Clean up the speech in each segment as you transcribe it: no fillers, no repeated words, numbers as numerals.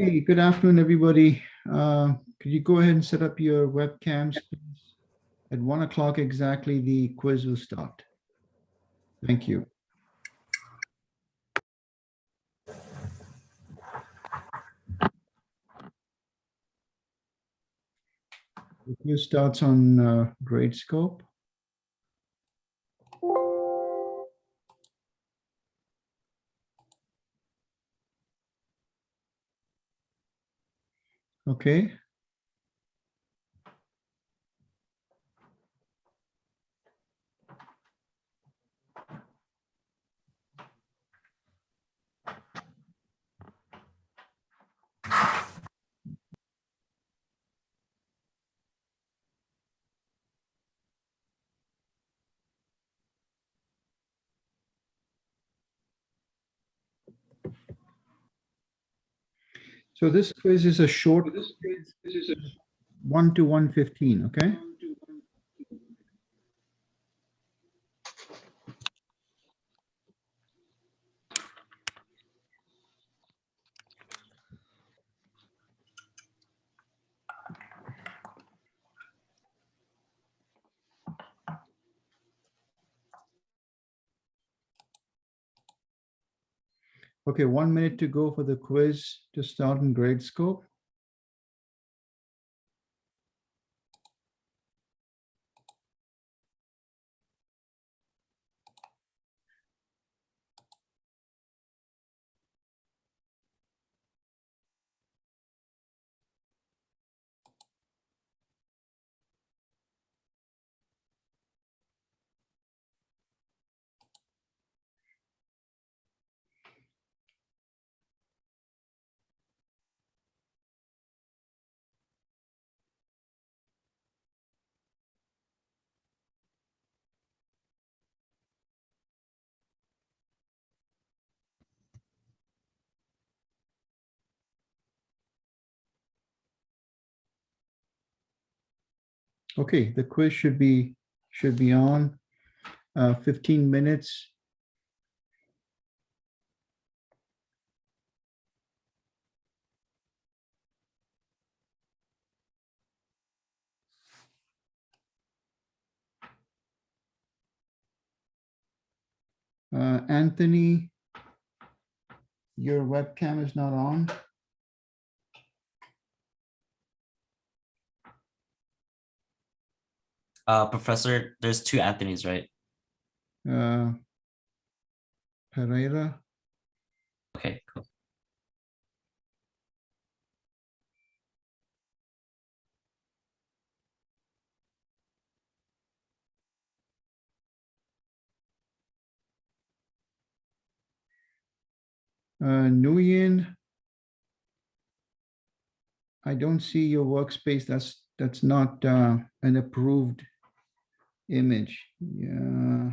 Okay, good afternoon, everybody. Could you go ahead and set up your webcams, please? At 1 o'clock exactly, the quiz will start. Thank you. The quiz starts on Gradescope. Okay. So this quiz is a short 1 to 115, okay? Okay, 1 minute to go for the quiz to start in Gradescope. Okay, the quiz should be on 15 minutes. Anthony, your webcam is not on. Professor, there's two Anthonys, right? Pereira. Okay, cool. Nguyen, I don't see your workspace. That's not an approved image. Yeah.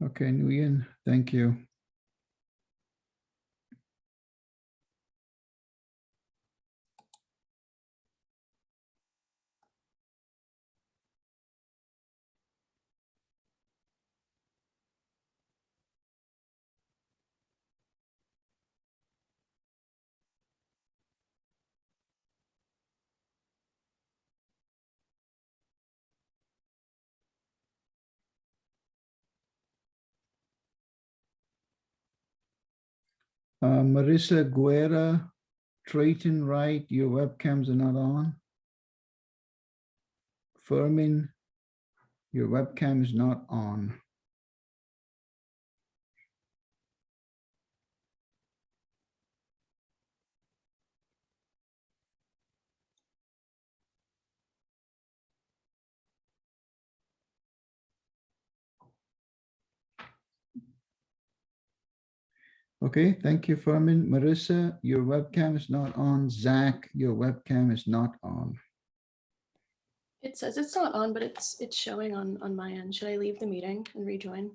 Okay, Nguyen, thank you. Marissa Guerra, Trayton Wright, your webcams are not on. Furman, your webcam is not on. Okay, thank you, Furman. Marissa, your webcam is not on. Zach, your webcam is not on. It says it's not on, but it's showing on my end. Should I leave the meeting and rejoin?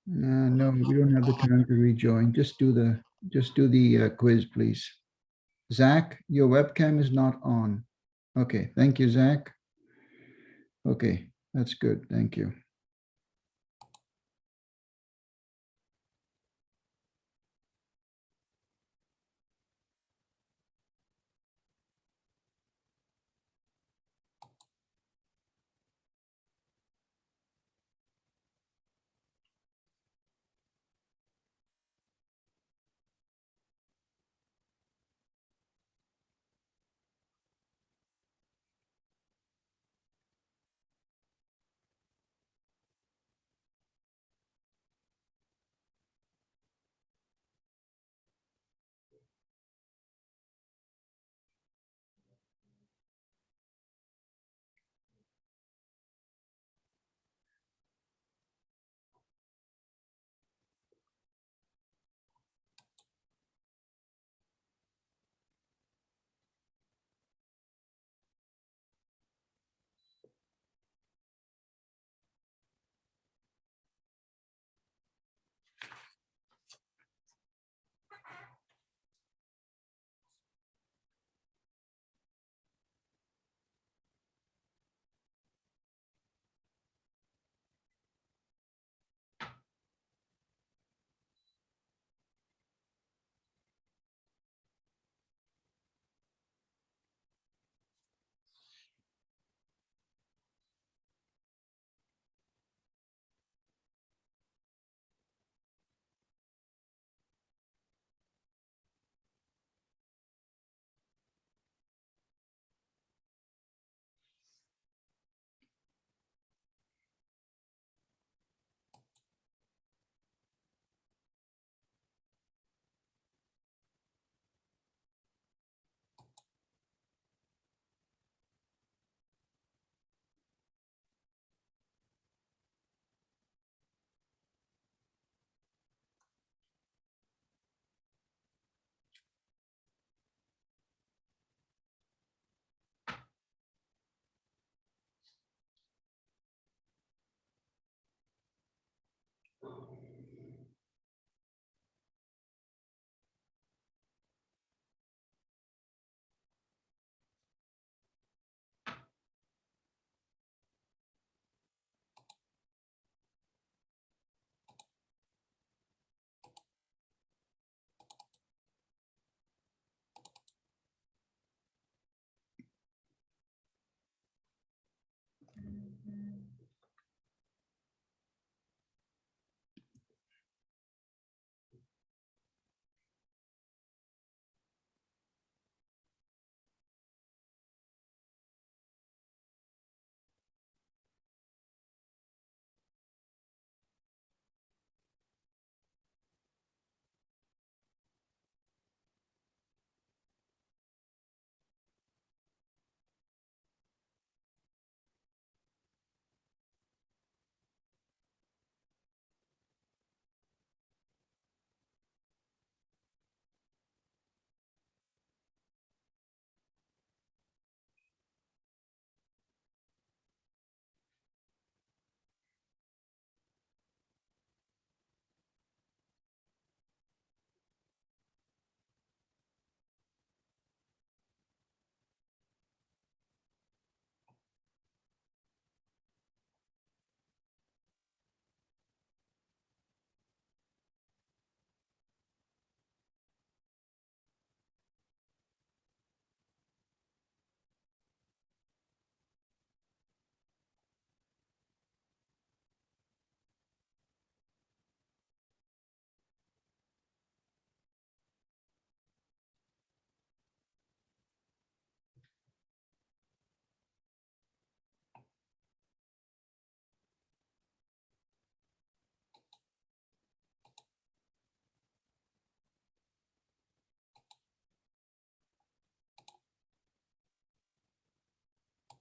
No, we don't have the time to rejoin. Just do the quiz, please. Zach, your webcam is not on. Okay, thank you, Zach. Okay, that's good. Thank you.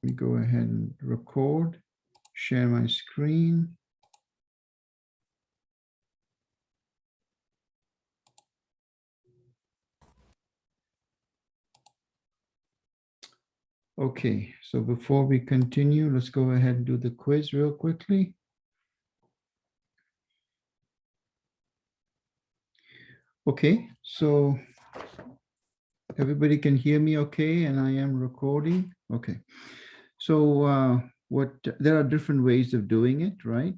Let me go ahead and record, share my screen. Okay, so before we continue, let's go ahead and do the quiz real quickly. Okay, so everybody can hear me okay, and I am recording. Okay, so there are different ways of doing it, right?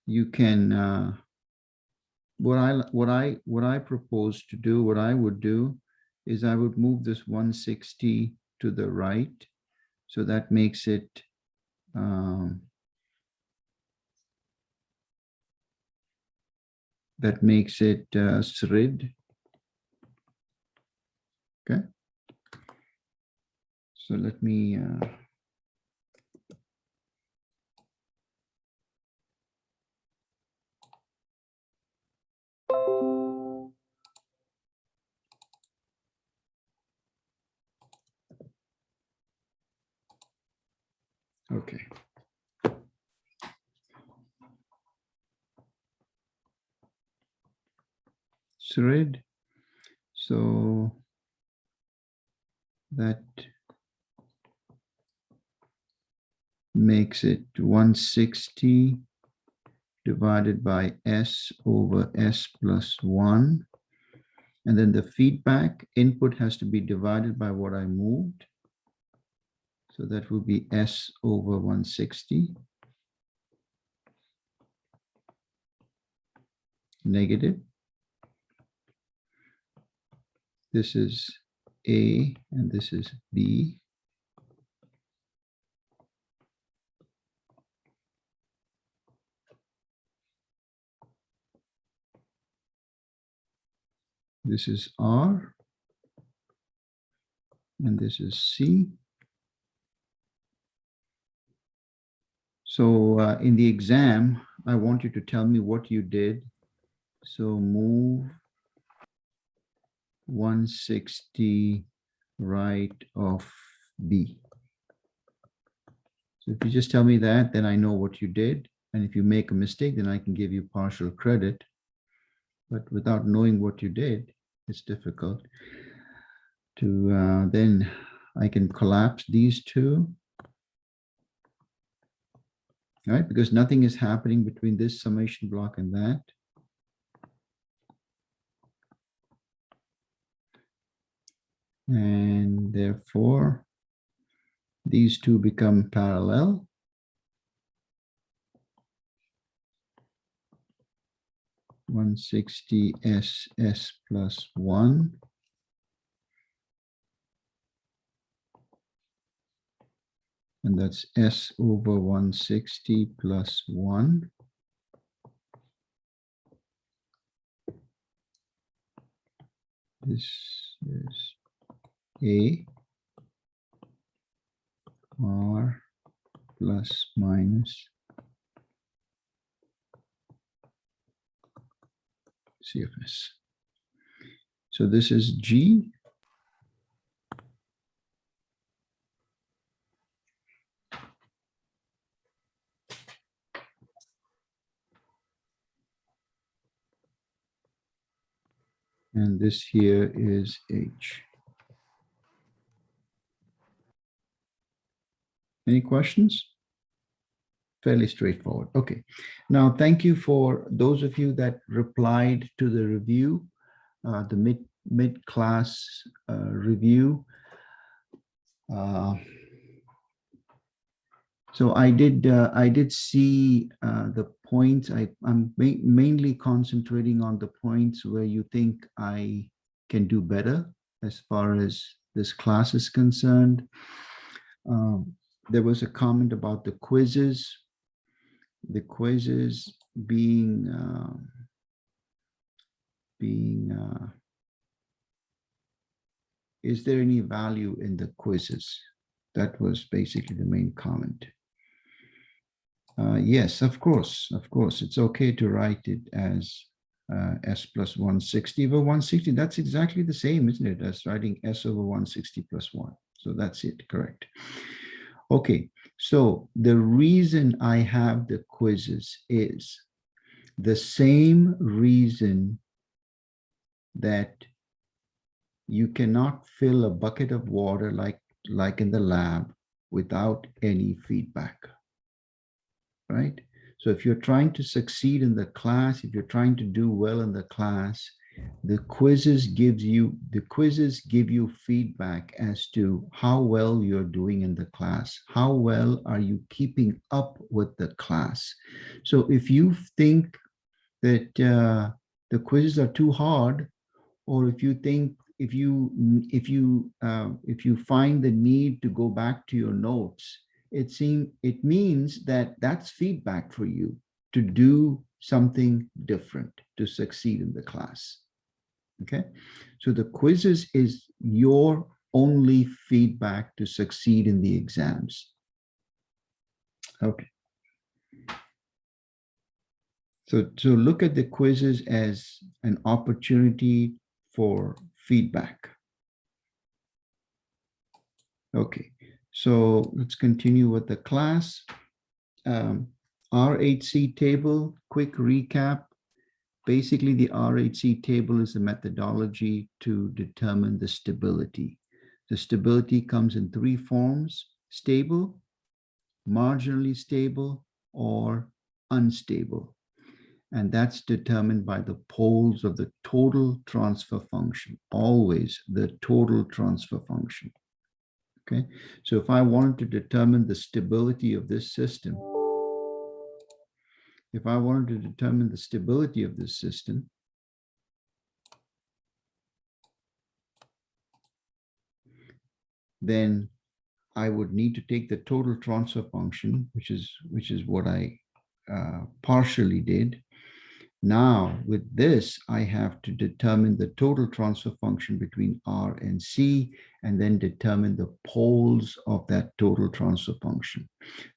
You can what I propose to do, what I would do is I would move this 160 to the right, so that makes it SRID. Okay, so let me okay. SRID. So that makes it 160 divided by S over S plus 1. And then the feedback input has to be divided by what I moved. So that will be S over 160. Negative. This is A and this is B. This is R. And this is C. So in the exam, I want you to tell me what you did. So move 160 right of B. So if you just tell me that, then I know what you did. And if you make a mistake, then I can give you partial credit. But without knowing what you did, it's difficult to then I can collapse these two. Right? Because nothing is happening between this summation block and that. And therefore, these two become parallel. (160 S plus 1). And that's S over 160 plus 1. This is A R plus minus CFS. So this is G. And this here is H. Any questions? Fairly straightforward. Okay. Now, thank you for those of you that replied to the review, the mid-class review. So I did see the points. I'm mainly concentrating on the points where you think I can do better as far as this class is concerned. There was a comment about the quizzes being is there any value in the quizzes? That was basically the main comment. Yes, of course, it's okay to write it as S plus 160 over 160. That's exactly the same, isn't it, as writing S over 160 plus 1. So that's it, correct. Okay, so the reason I have the quizzes is the same reason that you cannot fill a bucket of water like in the lab without any feedback, right? So if you're trying to succeed in the class, if you're trying to do well in the class, the quizzes give you feedback as to how well you're doing in the class. How well are you keeping up with the class? So if you think that the quizzes are too hard, or if you think if you find the need to go back to your notes, it means that that's feedback for you to do something different to succeed in the class. Okay, so the quizzes is your only feedback to succeed in the exams. Okay. So look at the quizzes as an opportunity for feedback. Okay, so let's continue with the class. RHC table, quick recap. Basically, the RHC table is a methodology to determine the stability. The stability comes in three forms: stable, marginally stable, or unstable. And that's determined by the poles of the total transfer function, always the total transfer function. Okay, so if I wanted to determine the stability of this system, then I would need to take the total transfer function, which is what I partially did. Now, with this, I have to determine the total transfer function between R and C, and then determine the poles of that total transfer function.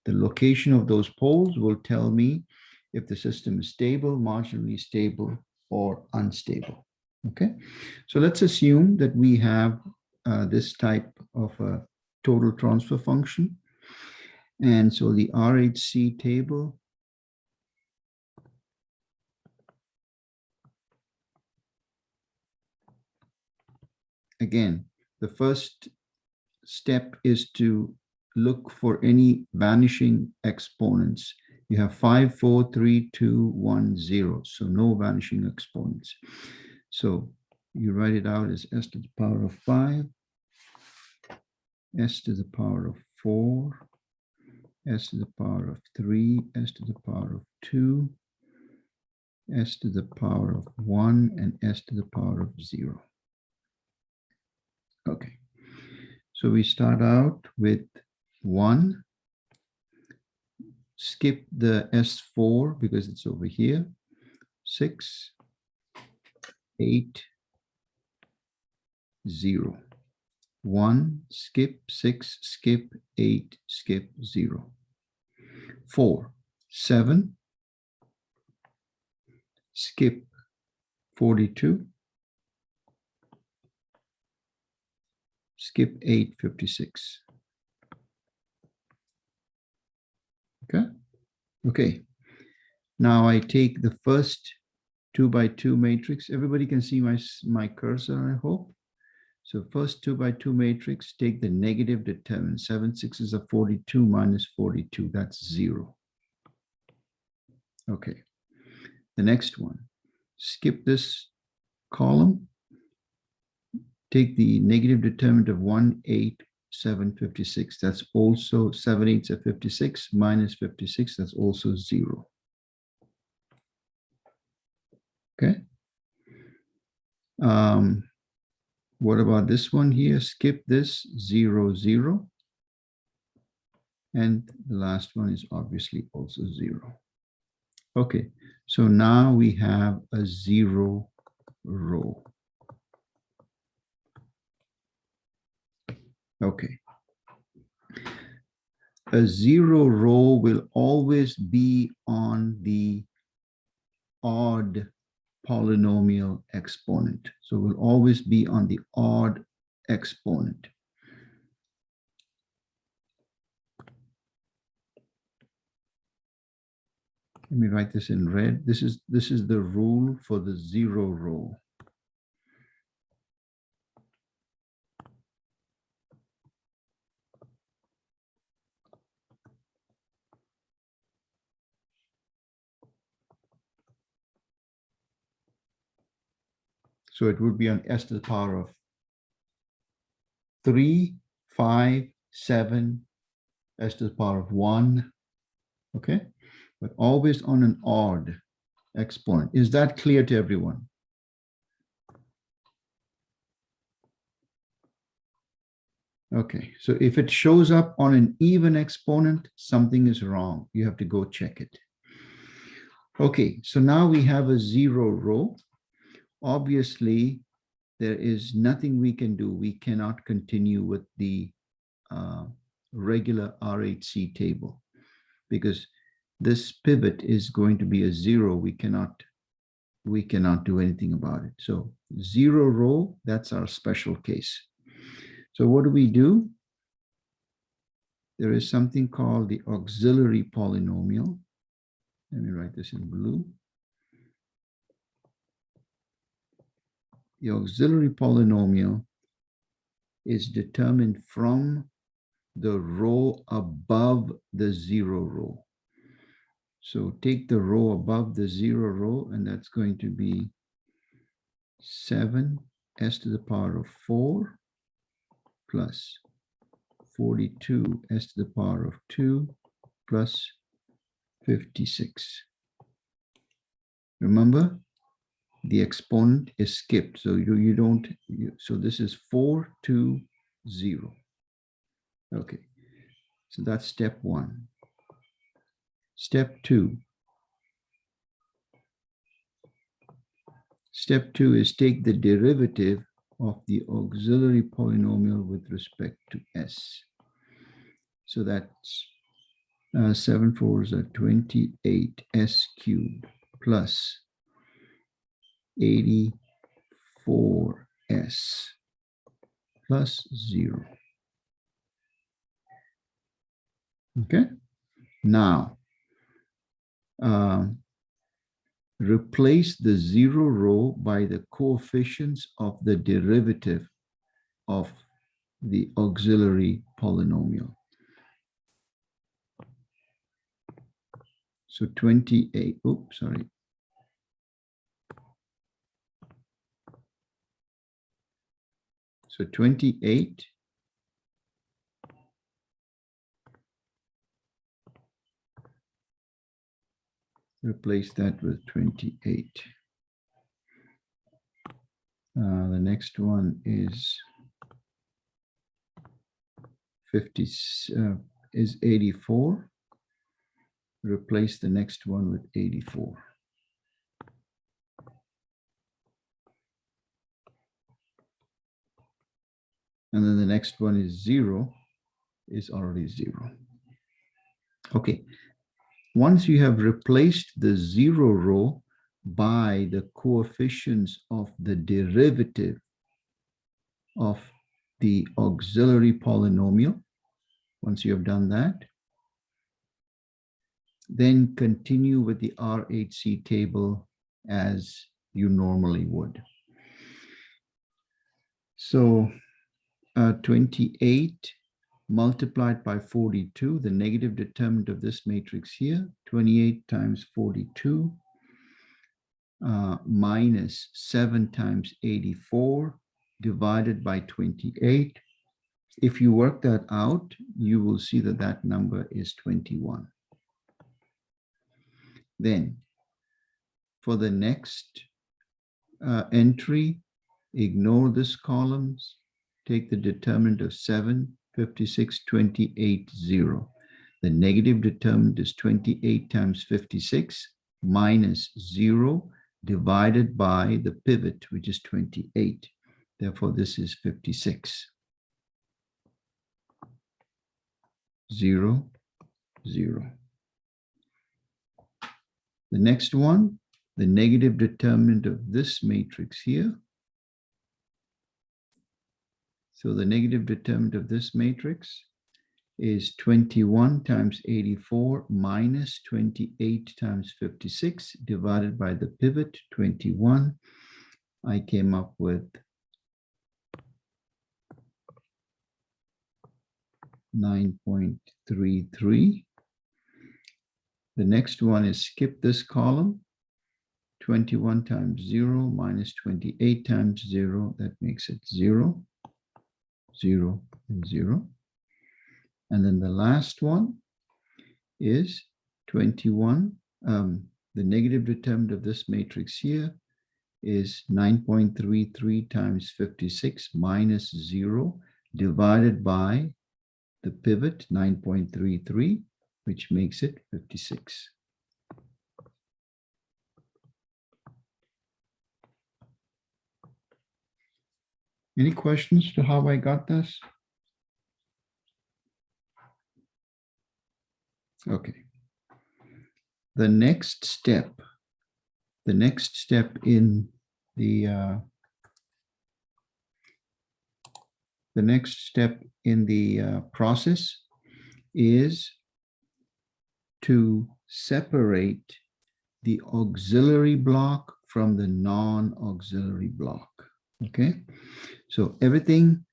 The location of those poles will tell me if the system is stable, marginally stable, or unstable. Okay, so let's assume that we have this type of a total transfer function. And so the RHC table again, the first step is to look for any vanishing exponents. You have 5, 4, 3, 2, 1, 0. So no vanishing exponents. So you write it out as s to the power of 5, s to the power of 4, s to the power of 3, s to the power of 2, s to the power of 1, and s to the power of 0. Okay, so we start out with 1. Skip the S4 because it's over here. 6, 8, 0. 1, skip 6, skip 8, skip 0. 4, 7, skip 42, skip 8, 56. Okay. Now I take the first 2 by 2 matrix. Everybody can see my cursor, I hope. So first 2 by 2 matrix, take the negative determinant. 7 6s are 42 minus 42, that's 0. Okay. The next one, skip this column. Take the negative determinant of 1 8 7 56. That's also 7 8s are 56 minus 56. That's also 0. Okay. What about this one here? Skip this 0 0. And the last one is obviously also 0. Okay. So now we have a 0 row. Okay. A 0 row will always be on the odd polynomial exponent. So will always be on the odd exponent. Let me write this in red. This is the rule for the 0 row. So it would be on s to the power of 3, 5, 7, s to the power of 1. Okay, but always on an odd exponent. Is that clear to everyone? Okay, so if it shows up on an even exponent, something is wrong. You have to go check it. Okay, so now we have a 0 row. Obviously, there is nothing we can do. We cannot continue with the regular RHC table because this pivot is going to be a 0. We cannot do anything about it. So 0 row, that's our special case. So what do? There is something called the auxiliary polynomial. Let me write this in blue. The auxiliary polynomial is determined from the row above the 0 row. So take the row above the 0 row, and that's going to be 7 s to the power of 4 plus 42 s to the power of 2 plus 56. Remember, the exponent is skipped, so so this is 4, 2, 0. Okay, so that's step 1. Step 2. Step 2 is take the derivative of the auxiliary polynomial with respect to s. So that's 7 4s are 28 s cubed plus 84 s plus 0. Okay, now replace the 0 row by the coefficients of the derivative of the auxiliary polynomial. So 28, oops, sorry. So 28 replace that with 28. The next one is 84. Replace the next one with 84. And then the next one is 0, is already 0. Okay, once you have replaced the 0 row by the coefficients of the derivative of the auxiliary polynomial, once you have done that, then continue with the RHC table as you normally would. So 28 multiplied by 42, the negative determinant of this matrix here, 28 times 42 minus 7 times 84 divided by 28. If you work that out, you will see that that number is 21. Then for the next entry, ignore this columns, take the determinant of 7, 56, 28, 0. The negative determinant is 28 times 56 minus 0 divided by the pivot, which is 28. Therefore, this is 56. 0, 0. The next one, the negative determinant of this matrix here. So the negative determinant of this matrix is 21 times 84 minus 28 times 56 divided by the pivot 21. I came up with 9.33. The next one is skip this column. 21 times 0 minus 28 times 0, that makes it 0, 0, and 0. And then the last one is 21. The negative determinant of this matrix here is 9.33 times 56 minus 0 divided by the pivot 9.33, which makes it 56. Any questions to how I got this? Okay. The next step in the process is to separate the auxiliary block from the non-auxiliary block. Okay, so everything.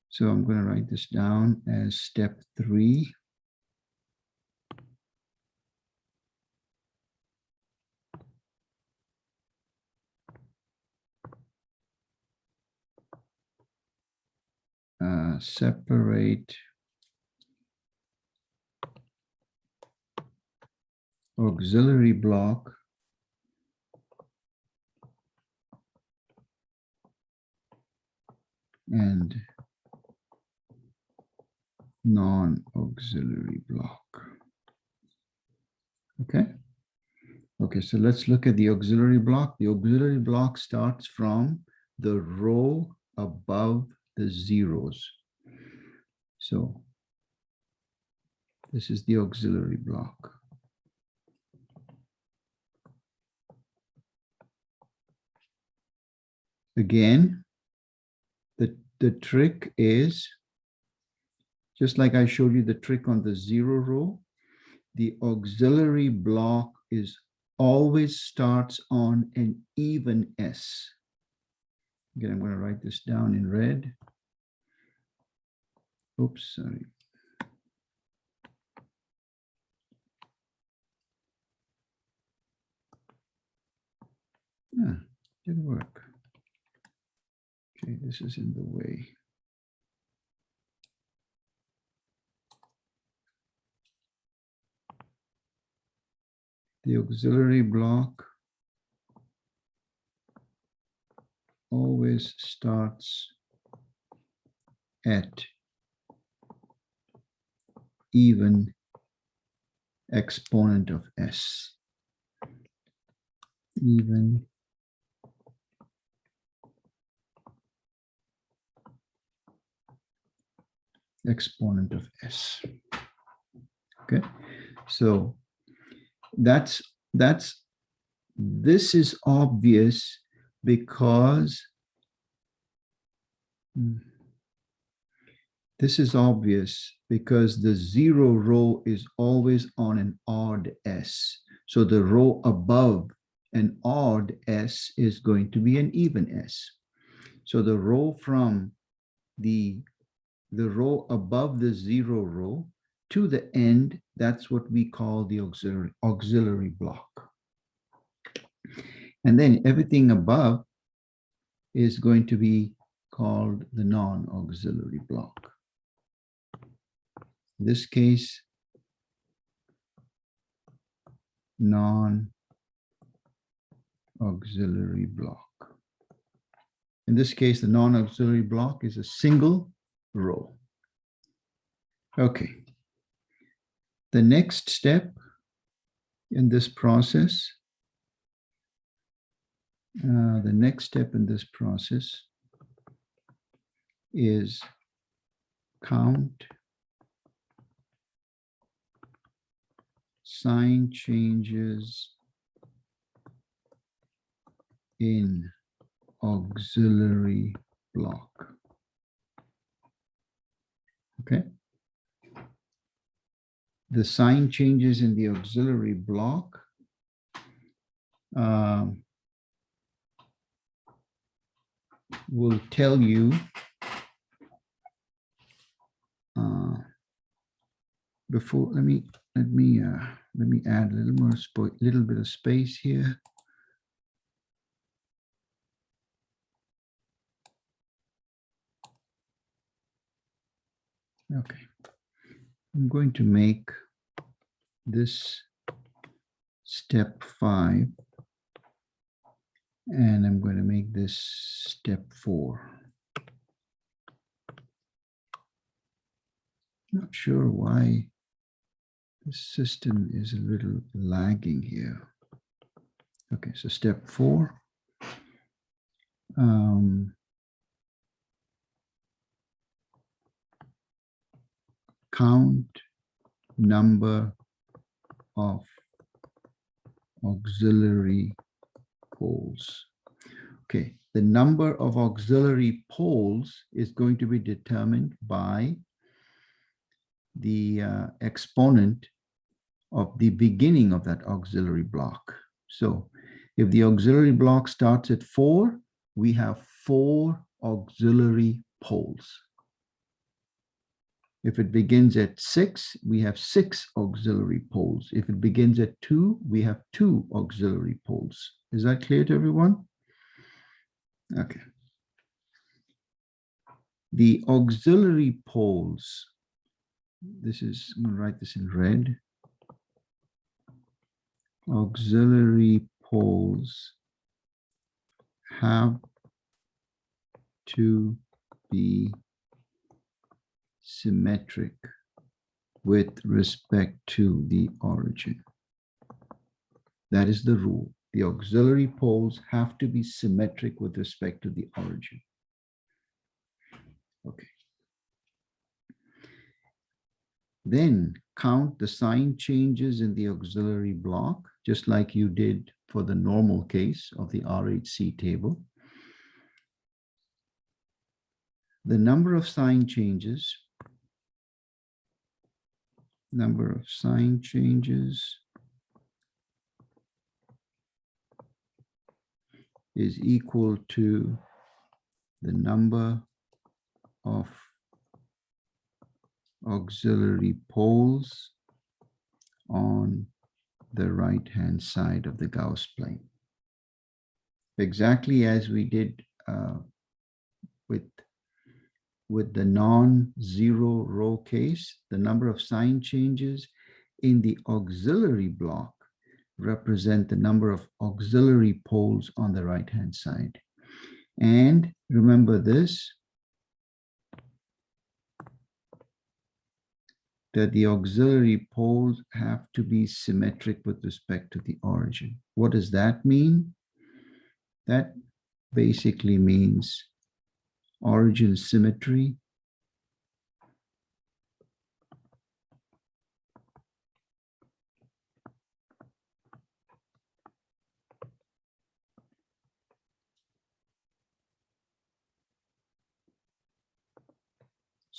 So I'm going to write this down as step 3. Separate auxiliary block and non-auxiliary block. Okay. Okay, so let's look at the auxiliary block. The auxiliary block starts from the row above the zeros. So this is the auxiliary block. Again, the trick is, just like I showed you the trick on the 0 row, the auxiliary block always starts on an even S. Again, I'm going to write this down in red. Oops, sorry. Yeah, didn't work. Okay, this is in the way. The auxiliary block always starts at even exponent of S. Even exponent of S. Okay, so this is obvious because the 0 row is always on an odd S. So the row above an odd S is going to be an even S. So the row from the row above the 0 row to the end, that's what we call the auxiliary block. And then everything above is going to be called the non-auxiliary block. In this case, non-auxiliary block. In this case, the non-auxiliary block is a single row. Okay. The next step in this process, is count sign changes in auxiliary block. Okay. The sign changes in the auxiliary block will tell you before. Let me add a little bit of space here. Okay. I'm going to make this step 5, and I'm going to make this step 4. Not sure why the system is a little lagging here. Okay, so step 4. Count number of auxiliary poles. Okay, the number of auxiliary poles is going to be determined by the exponent of the beginning of that auxiliary block. So if the auxiliary block starts at 4, we have 4 auxiliary poles. If it begins at 6, we have 6 auxiliary poles. If it begins at 2, we have 2 auxiliary poles. Is that clear to everyone? Okay. The auxiliary poles, this is, I'm going to write this in red. Auxiliary poles have to be symmetric with respect to the origin. That is the rule. The auxiliary poles have to be symmetric with respect to the origin. Okay. Then count the sign changes in the auxiliary block, just like you did for the normal case of the RHC table. The number of sign changes is equal to the number of auxiliary poles on the right-hand side of the Gauss plane. Exactly as we did with the non-zero row case, the number of sign changes in the auxiliary block represent the number of auxiliary poles on the right-hand side. And remember this, that the auxiliary poles have to be symmetric with respect to the origin. What does that mean? That basically means origin symmetry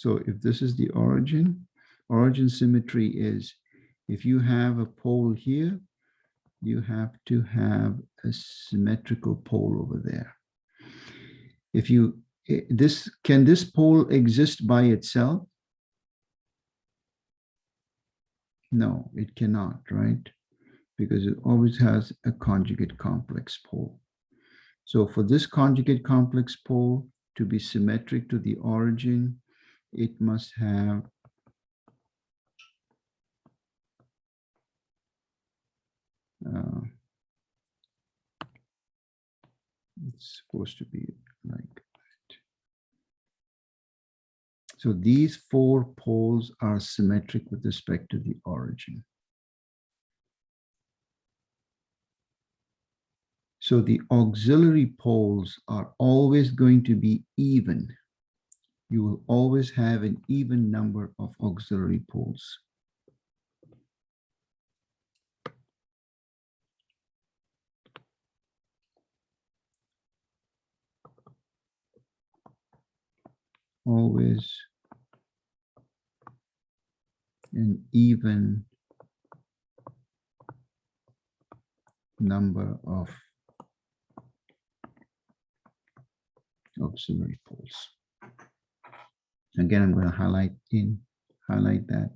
So if this is the origin symmetry is if you have a pole here, you have to have a symmetrical pole over there. If you, can this pole exist by itself? No, it cannot, right? Because it always has a conjugate complex pole. So for this conjugate complex pole to be symmetric to the origin, it must have it's supposed to be like that. So these 4 poles are symmetric with respect to the origin. So the auxiliary poles are always going to be even. You will always have an even number of auxiliary poles. Always an even number of auxiliary poles. Again, I'm going to highlight that.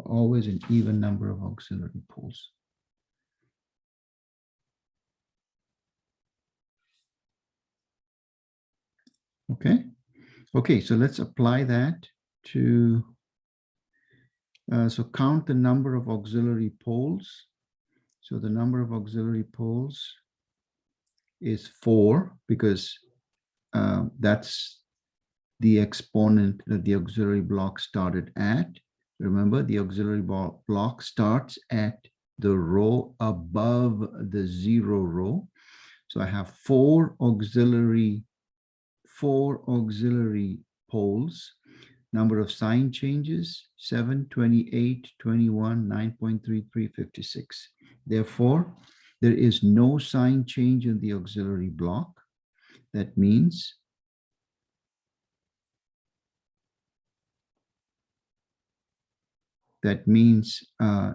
Always an even number of auxiliary poles. Okay, Okay, so let's apply that to, so count the number of auxiliary poles. So the number of auxiliary poles is 4 because that's the exponent that the auxiliary block started at. Remember, the auxiliary block starts at the row above the 0 row. So I have four auxiliary poles. Number of sign changes, 7, 28, 21, 9.33, 56. Therefore, there is no sign change in the auxiliary block. That means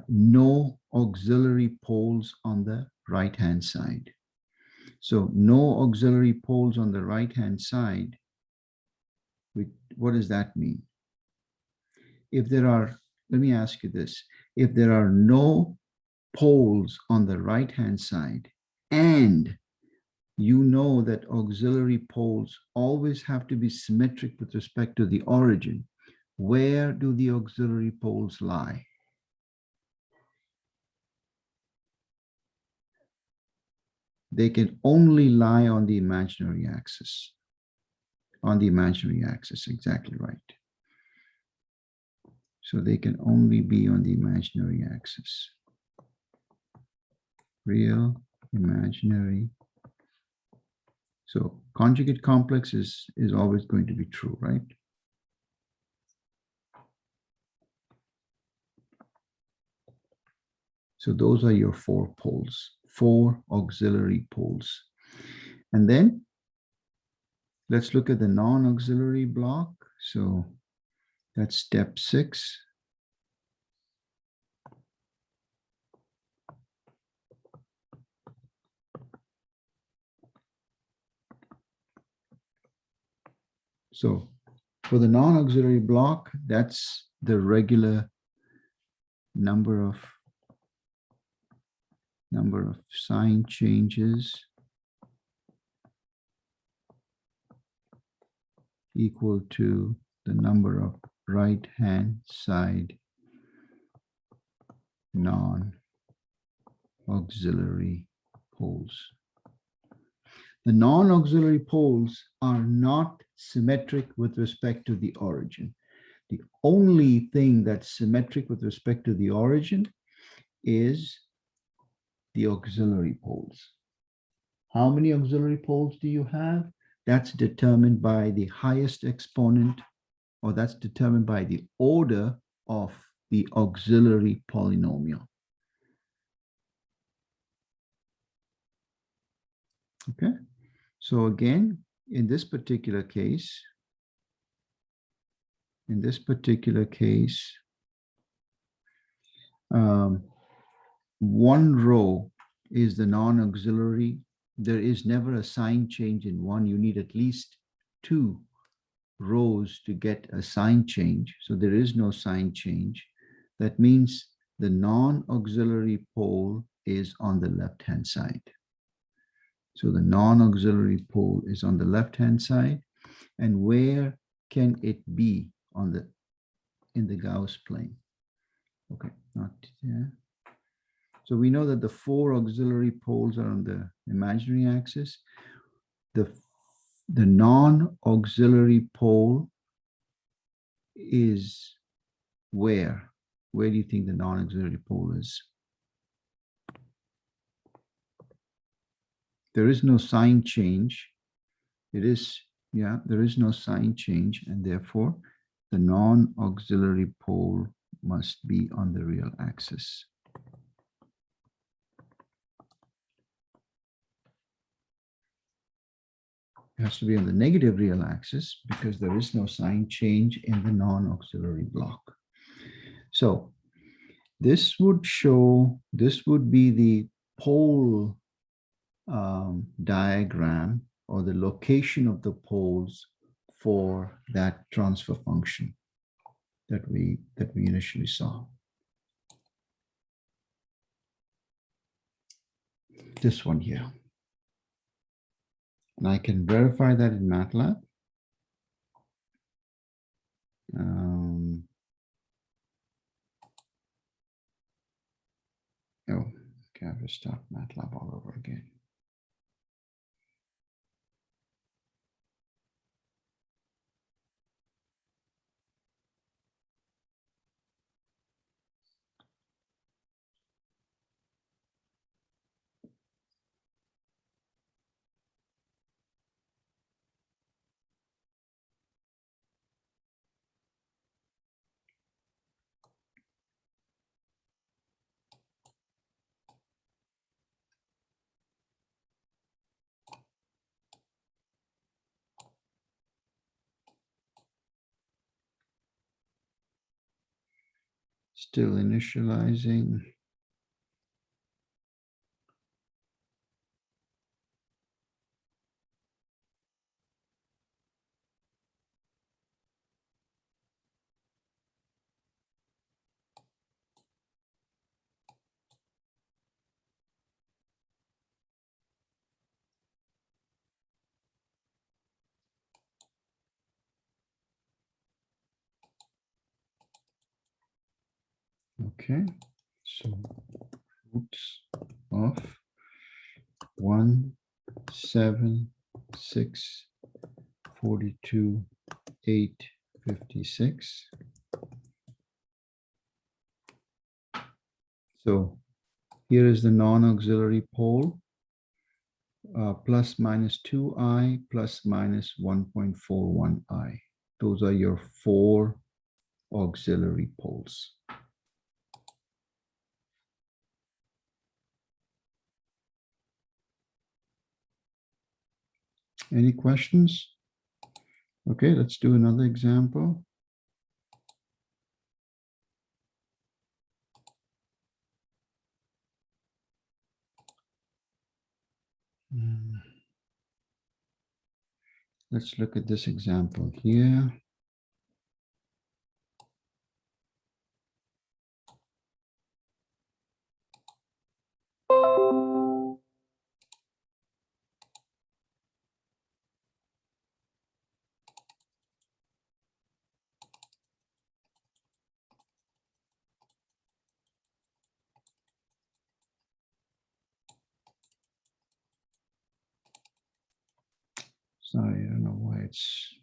no auxiliary poles on the right-hand side. So no auxiliary poles on the right-hand side. What does that mean? If there are, let me ask you this. If there are no poles on the right-hand side, and you know that auxiliary poles always have to be symmetric with respect to the origin, where do the auxiliary poles lie? They can only lie on the imaginary axis. On the imaginary axis, exactly right. So they can only be on the imaginary axis. Real, imaginary. So conjugate complex is always going to be true, right? So those are your 4 poles, 4 auxiliary poles. And then let's look at the non-auxiliary block. So that's step 6. So for the non-auxiliary block, that's the regular number of sign changes equal to the number of right-hand side non-auxiliary poles. The non-auxiliary poles are not symmetric with respect to the origin. The only thing that's symmetric with respect to the origin is the auxiliary poles. How many auxiliary poles do you have? That's determined by the highest exponent, or that's determined by the order of the auxiliary polynomial. Okay, so again, in this particular case, one row is the non-auxiliary. There is never a sign change in one. You need at least 2 rows to get a sign change. So there is no sign change. That means the non-auxiliary pole is on the left-hand side. So the non-auxiliary pole is on the left-hand side. And where can it be in the Gauss plane? Okay, not there. So we know that the 4 auxiliary poles are on the imaginary axis. The non-auxiliary pole is where? Where do you think the non-auxiliary pole is? There is no sign change. It is, yeah, there is no sign change, and therefore the non-auxiliary pole must be on the real axis. It has to be on the negative real axis because there is no sign change in the non-auxiliary block. So this would be the pole diagram, or the location of the poles for that transfer function that we initially saw. This one here. And I can verify that in MATLAB. Oh, okay, I have to start MATLAB all over again. Still initializing. Okay, so roots of 1, 7, 6, 42, 8, 56. So here is the non-auxiliary pole, plus minus 2i, plus minus 1.41i. Those are your 4 auxiliary poles. Any questions? Okay, let's do another example. Let's look at this example here. Sorry, I don't know why it's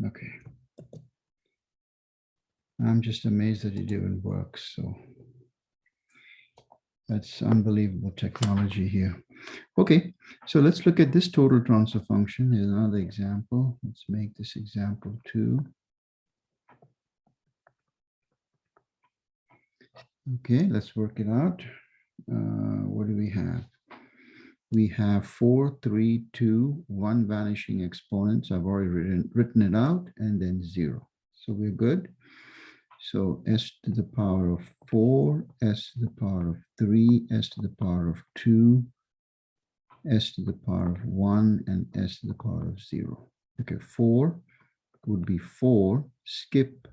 okay. I'm just amazed that it even works. So that's unbelievable technology here. Okay, so let's look at this total transfer function. Here's another example. Let's make this example 2. Okay, let's work it out. What do we have? We have 4, 3, 2, 1 vanishing exponents. I've already written it out, and then 0. So we're good. So s to the power of 4, s to the power of 3, s to the power of 2, s to the power of 1, and s to the power of 0. Okay, 4 would be 4, skip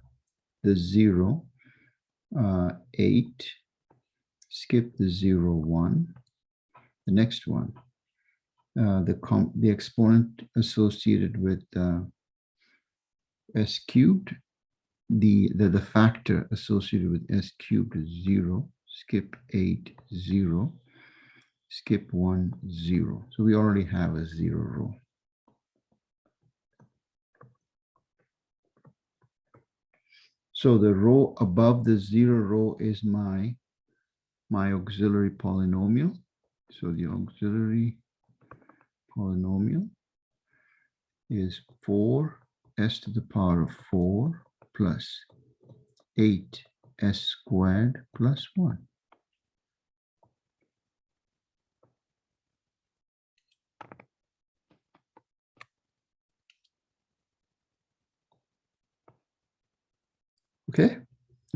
the 0, 8, skip the 0, 1. The next one, the exponent associated with s cubed, the factor associated with s cubed is 0, skip 8, 0, skip 1, 0. So we already have a 0 row. So the row above the 0 row is my auxiliary polynomial. So the auxiliary polynomial is 4s to the power of 4 plus 8s squared plus 1.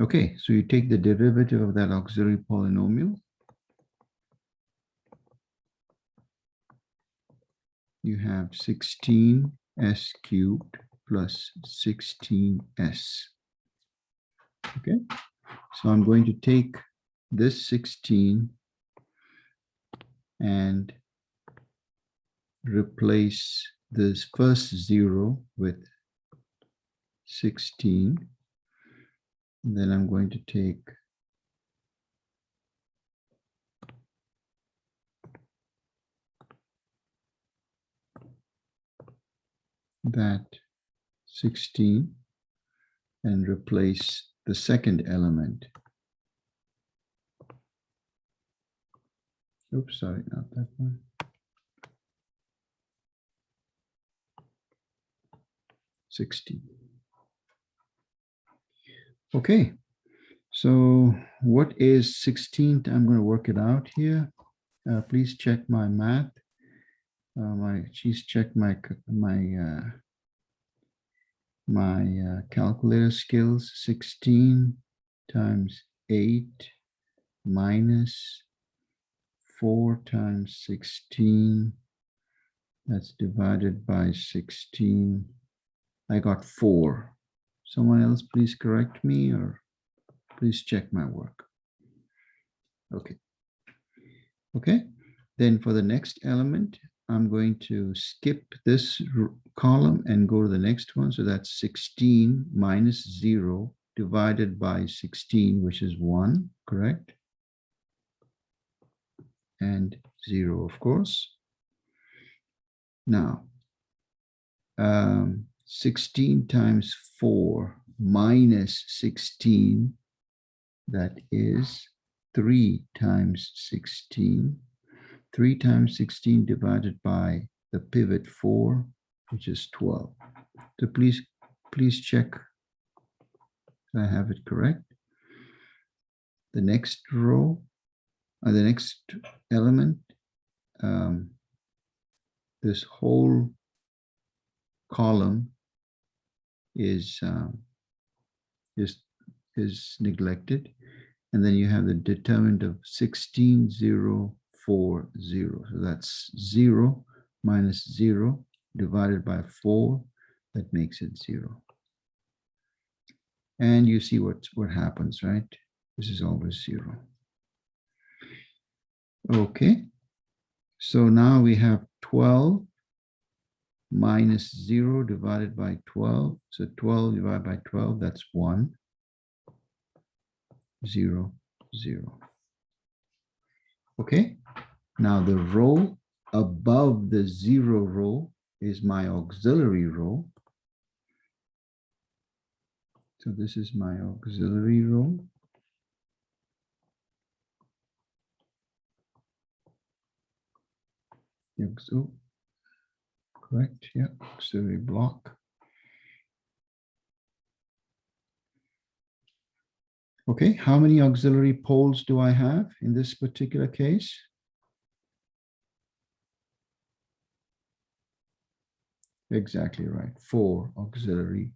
Okay, so you take the derivative of that auxiliary polynomial. You have 16s cubed plus 16s. Okay, so I'm going to take this 16 and replace this first 0 with 16. And then I'm going to take that 16 and replace the second element. Oops, sorry, not that one. Okay, so what is 16? I'm going to work it out here. Please check my math. Please check my calculator skills. 16 times 8 minus 4 times 16. That's divided by 16. I got 4. Someone else please correct me or please check my work. Okay. Okay. Then for the next element, I'm going to skip this column and go to the next one. So that's 16 minus 0 divided by 16, which is 1, correct? And 0, of course. Now, 16 times 4 minus 16, that is 3 times 16. 3 times 16 divided by the pivot 4, which is 12. So please check I have it correct. The next row, the next element, this whole column is neglected, and then you have the determinant of 16, 0, 4, 0. So that's 0 minus 0 divided by 4. That makes it 0. And you see what happens, right? This is always 0. Okay. So now we have 12 minus 0 divided by 12. So 12 divided by 12, that's 1, 0, 0. Okay. Now the row above the 0 row is my auxiliary row. So this is my auxiliary row. So correct, yeah, auxiliary block. Okay, how many auxiliary poles do I have in this particular case? Exactly right, 4 auxiliary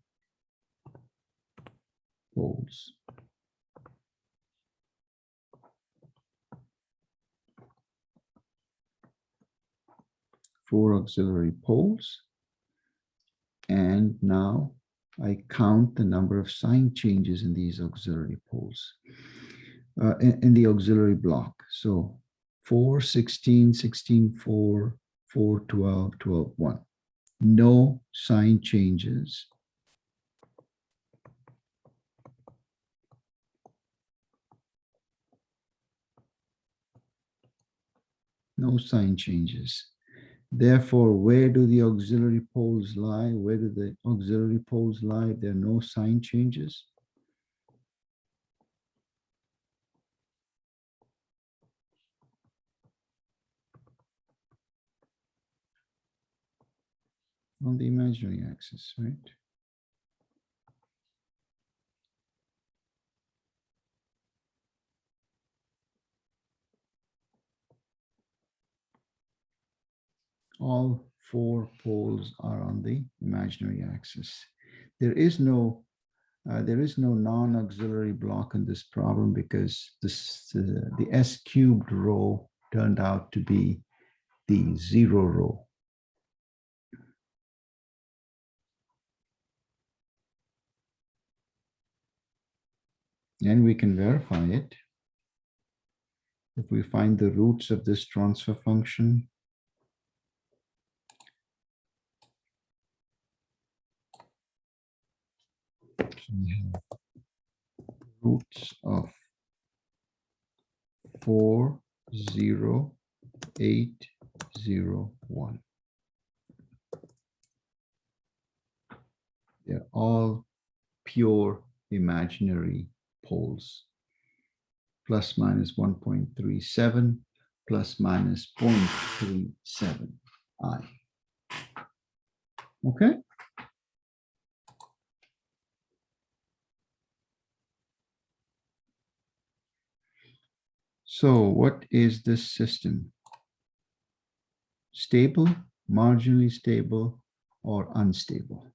poles. Four auxiliary poles. And now I count the number of sign changes in these auxiliary poles, in the auxiliary block. So 4, 16, 16, 4, 4, 12, 12, 1. No sign changes. No sign changes. Therefore, where do the auxiliary poles lie? Where do the auxiliary poles lie? There are no sign changes. On the imaginary axis, right? All 4 poles are on the imaginary axis. There is no non-auxiliary block in this problem because the S cubed row turned out to be the 0 row. And we can verify it. If we find the roots of this transfer function, roots of 4, 0, 8, 0, 1. They're all pure imaginary poles. Plus minus 1.37, plus minus 0.37 I. Okay? So what is this system? Stable, marginally stable, or unstable?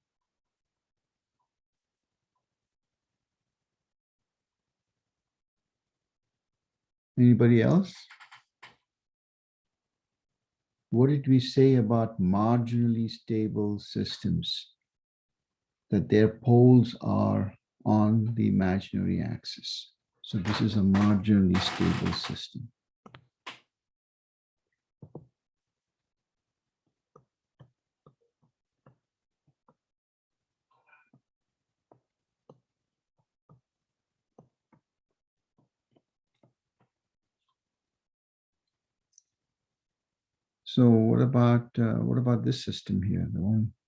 Anybody else? What did we say about marginally stable systems? That their poles are on the imaginary axis. So this is a marginally stable system. So what about this system here?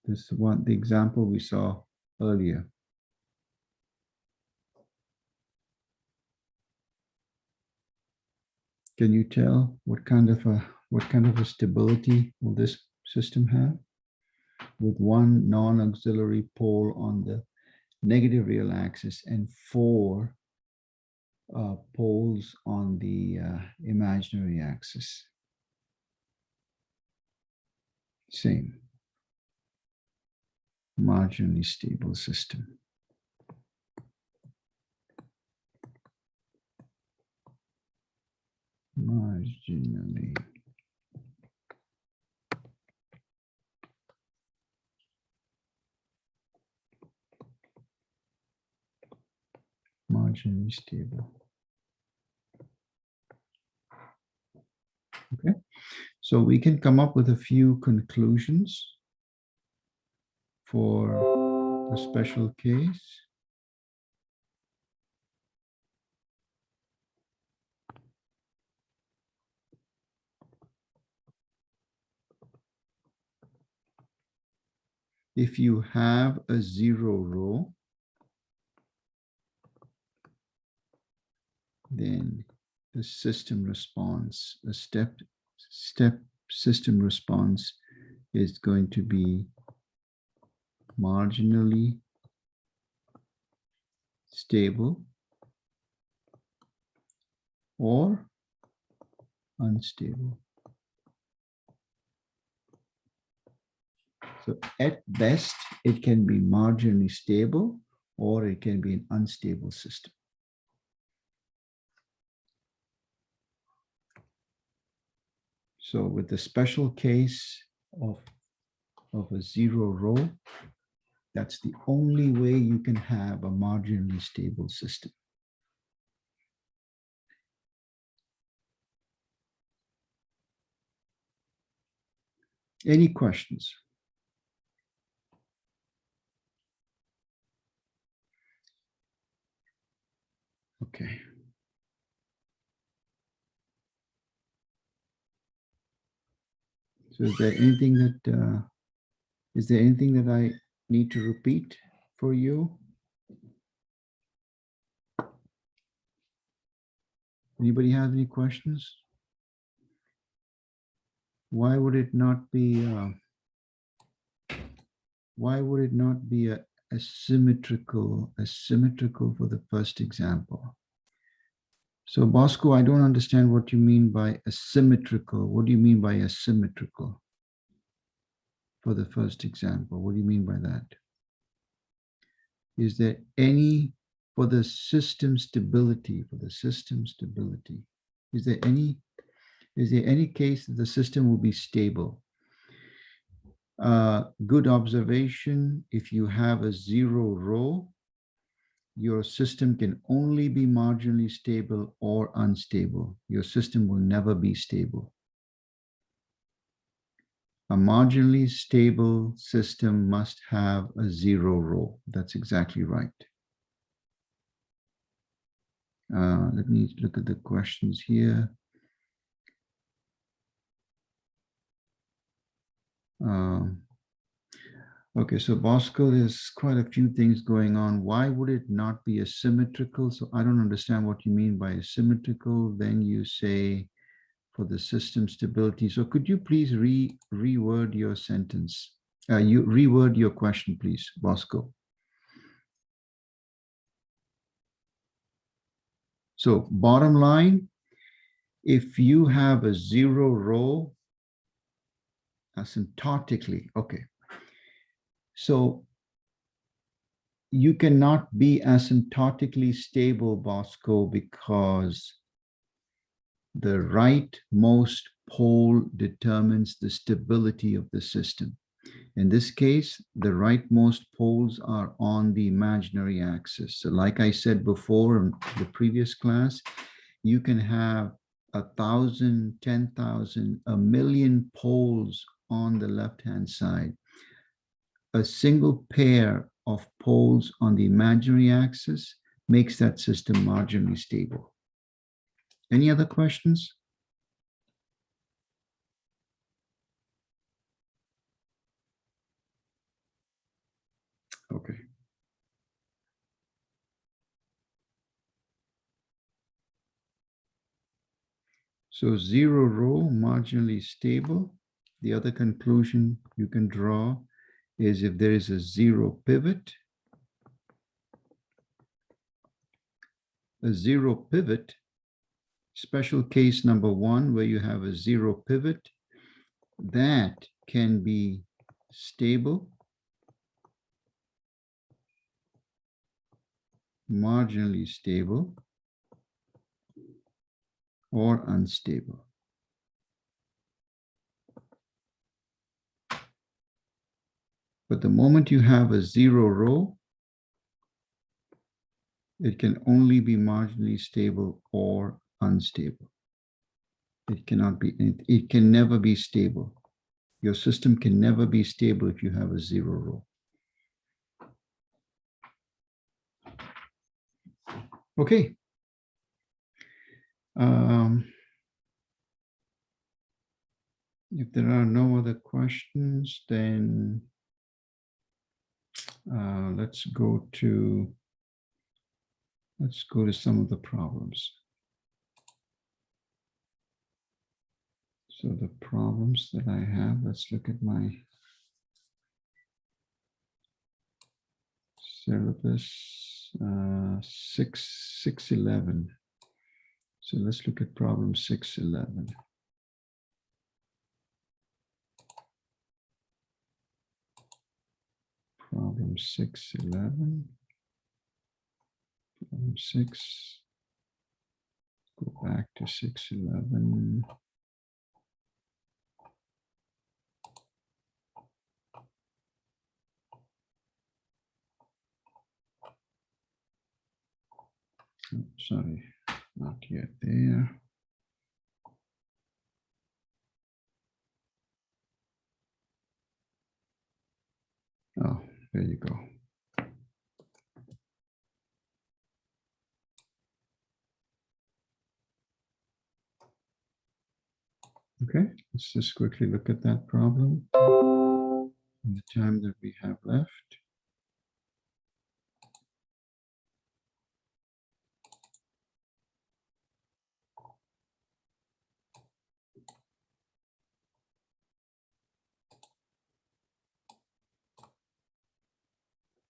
The example we saw earlier. Can you tell what kind of a stability will this system have? With one non-auxiliary pole on the negative real axis and 4 poles on the imaginary axis. Same. Marginally stable system. Marginally. Marginally stable. Okay, so we can come up with a few conclusions for the special case. If you have a 0 row, then the system response, a step system response is going to be marginally stable or unstable. So at best, it can be marginally stable or it can be an unstable system. So with the special case of a 0 row, that's the only way you can have a marginally stable system. Any questions? Okay. So is there anything that I need to repeat for you? Anybody have any questions? Why would it not be a symmetrical for the first example? So Bosco, I don't understand what you mean by asymmetrical. What do you mean by asymmetrical for the first example? What do you mean by that? Is there any, for the system stability, is there any case that the system will be stable? Good observation. If you have a 0 row, your system can only be marginally stable or unstable. Your system will never be stable. A marginally stable system must have a 0 row. That's exactly right. Let me look at the questions here. Okay, so Bosco, there's quite a few things going on. Why would it not be asymmetrical? So I don't understand what you mean by asymmetrical. Then you say for the system stability. So could you please reword your sentence? You reword your question, please, Bosco. So bottom line, if you have a zero row asymptotically, okay. So you cannot be asymptotically stable, Bosco, because the rightmost pole determines the stability of the system. In this case, the rightmost poles are on the imaginary axis. So like I said before in the previous class, you can have 1,000, 10,000, 1,000,000 poles on the left-hand side. A single pair of poles on the imaginary axis makes that system marginally stable. Any other questions? Okay. So zero row, marginally stable. The other conclusion you can draw is if there is a zero pivot, special case number one, where you have a zero pivot, that can be stable, marginally stable, or unstable. But the moment you have a zero row, it can only be marginally stable or unstable. It cannot be, it can never be stable. Your system can never be stable if you have a zero row. Okay. If there are no other questions, then let's go to some of the problems. So the problems that I have, let's look at my syllabus, 611. So let's look at problem 611. Problem 611. Problem 6. Go back to 611. Oh, sorry, not yet there. Oh, there you go. Okay, let's just quickly look at that problem in the time that we have left.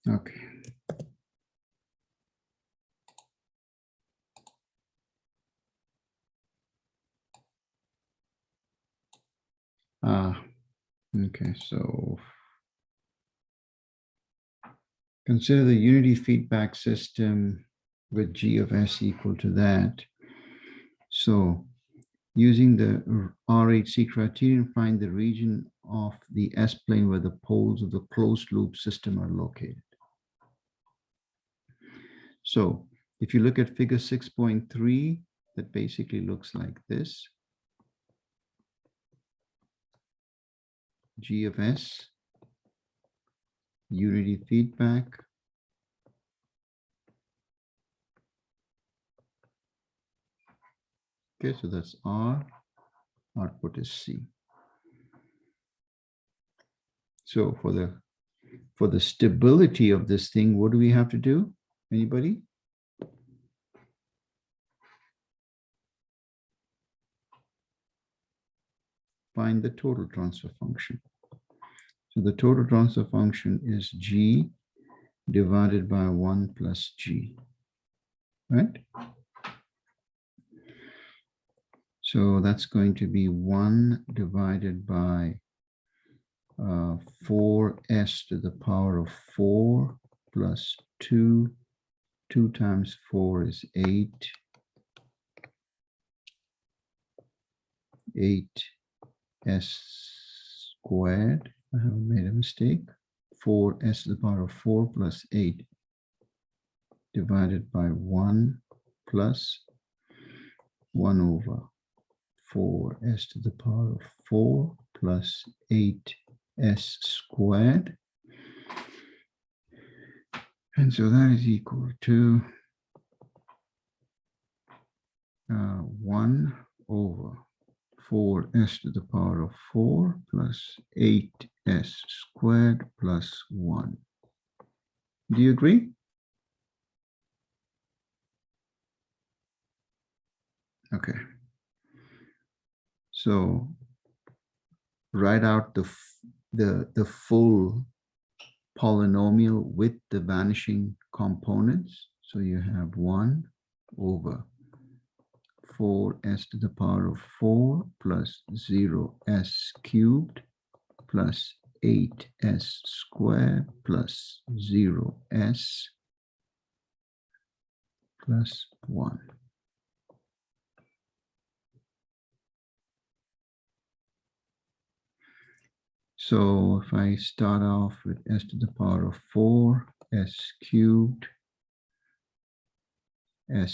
Okay. Okay, so consider the unity feedback system with G of S equal to that. So using the RHC criterion, find the region of the S-plane where the poles of the closed loop system are located. So if you look at figure 6.3, that basically looks like this. G of S, unity feedback. Okay, so that's R, output is C. So for the stability of this thing, what do we have to do? Anybody? Find the total transfer function. So the total transfer function is G divided by 1 plus G, right? So that's going to be 1 divided by 4s to the power of 4 plus 2. 2 times 4 is 8. 8s squared. I haven't made a mistake. 4s to the power of 4 plus 8 divided by 1 plus 1 over 4s to the power of 4 plus 8s squared. And so that is equal to 1 over 4s to the power of 4 plus 8s squared plus 1. Do you agree? Okay. So write out the full polynomial with the vanishing components. So you have 1 over 4s to the power of 4 plus 0s cubed plus 8s squared plus 0s plus 1. So if I start off with s to the power of 4, s cubed, s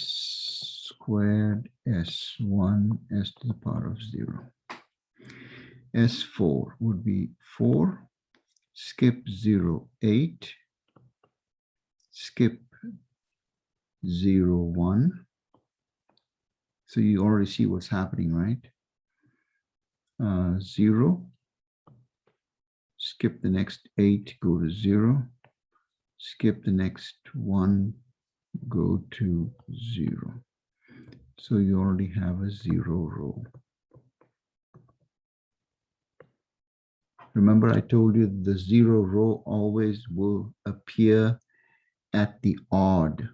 squared, s1, s to the power of 0. S4 would be 4, skip 0, 8, skip 0, 1. So you already see what's happening, right? 0, skip the next 8, go to 0, skip the next 1, go to 0. So you already have a 0 row. Remember, I told you the 0 row always will appear at the odd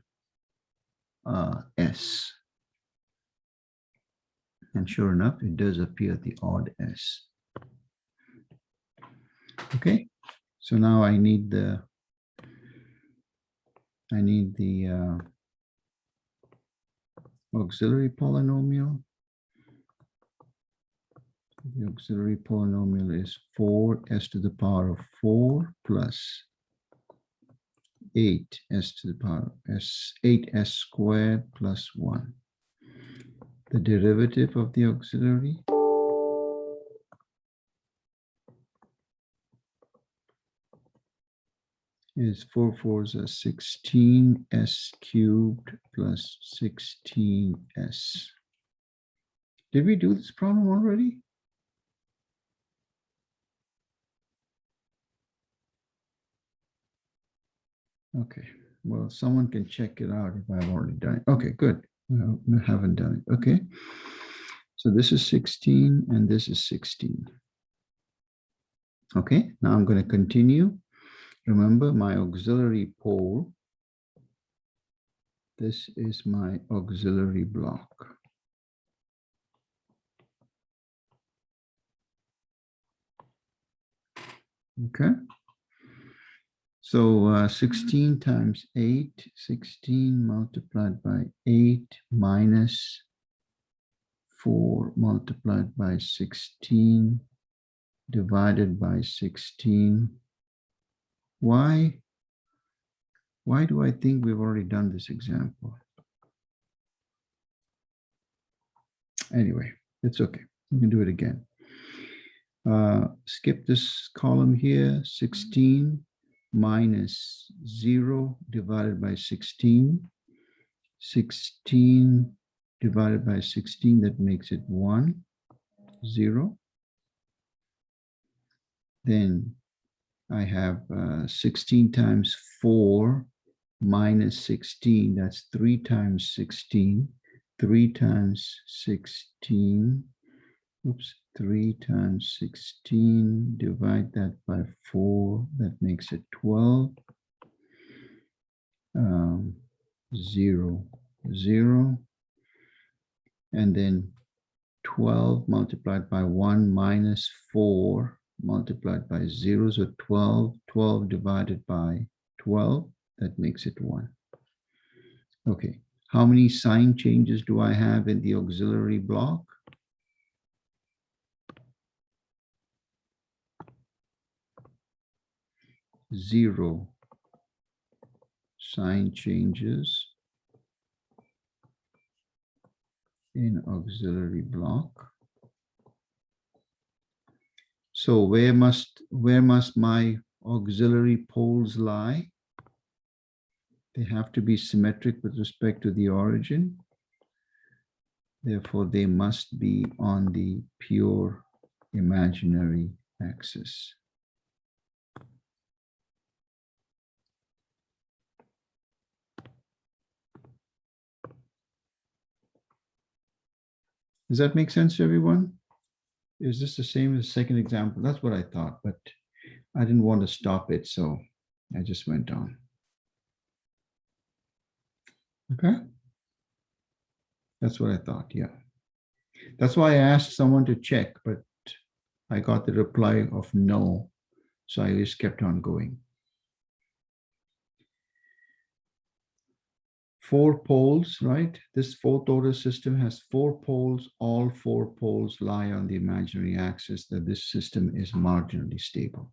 S. And sure enough, it does appear at the odd S. Okay, so now I need the auxiliary polynomial. The auxiliary polynomial is 4s to the power of 4 plus 8s to the power of 8s squared plus 1. The derivative of the auxiliary is 4 4s are 16, s cubed plus 16s. Did we do this problem already? Okay, well, someone can check it out if I've already done it. Okay, good. No, I haven't done it. Okay, so this is 16 and this is 16. Okay, now I'm going to continue. Remember my auxiliary pole. This is my auxiliary block. Okay. So 16 times 8, 16 multiplied by 8 minus 4 multiplied by 16 divided by 16. Why do I think we've already done this example? Anyway, it's okay. We can do it again. Skip this column here, 16 minus 0 divided by 16. 16 divided by 16, that makes it 1, 0. Then I have 16 times 4 minus 16, that's 3 times 16. 3 times 16, oops, 3 times 16, divide that by 4, that makes it 12. 0, 0. And then 12 multiplied by 1 minus 4 multiplied by 0, so 12. 12 divided by 12, that makes it 1. Okay, how many sign changes do I have in the auxiliary block? Zero sign changes in auxiliary block. So where must my auxiliary poles lie? They have to be symmetric with respect to the origin. Therefore, they must be on the pure imaginary axis. Does that make sense to everyone? Is this the same as the second example? That's what I thought, but I didn't want to stop it, so I just went on. Okay. That's what I thought, yeah. That's why I asked someone to check, but I got the reply of no, so I just kept on going. 4 poles, right? This fourth order system has 4 poles. All 4 poles lie on the imaginary axis, that this system is marginally stable.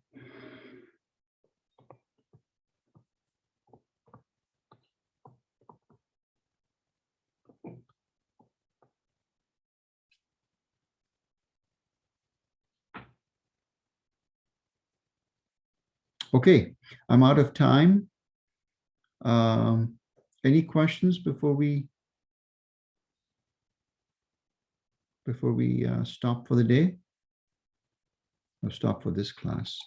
Okay, I'm out of time. Any questions before we stop for the day? Or stop for this class?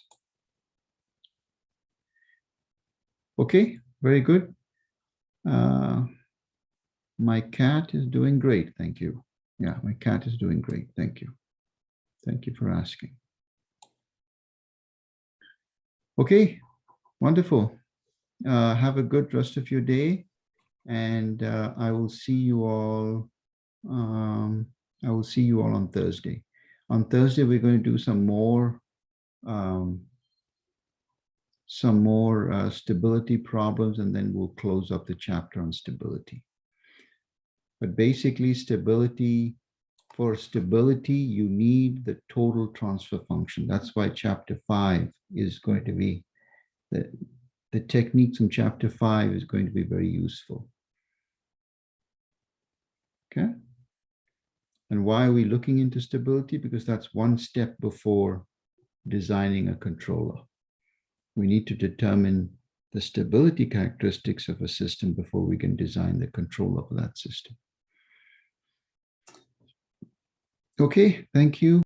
Okay, very good. My cat is doing great, thank you. Yeah, my cat is doing great, thank you. Thank you for asking. Okay, wonderful. Have a good rest of your day, and I will see you all. I will see you all on Thursday. On Thursday, we're going to do some more stability problems, and then we'll close up the chapter on stability. But basically, for stability, you need the total transfer function. That's why chapter 5 is going to be, the techniques in chapter 5 is going to be very useful. Okay. And why are we looking into stability? Because that's one step before designing a controller. We need to determine the stability characteristics of a system before we can design the controller for that system. Okay, thank you.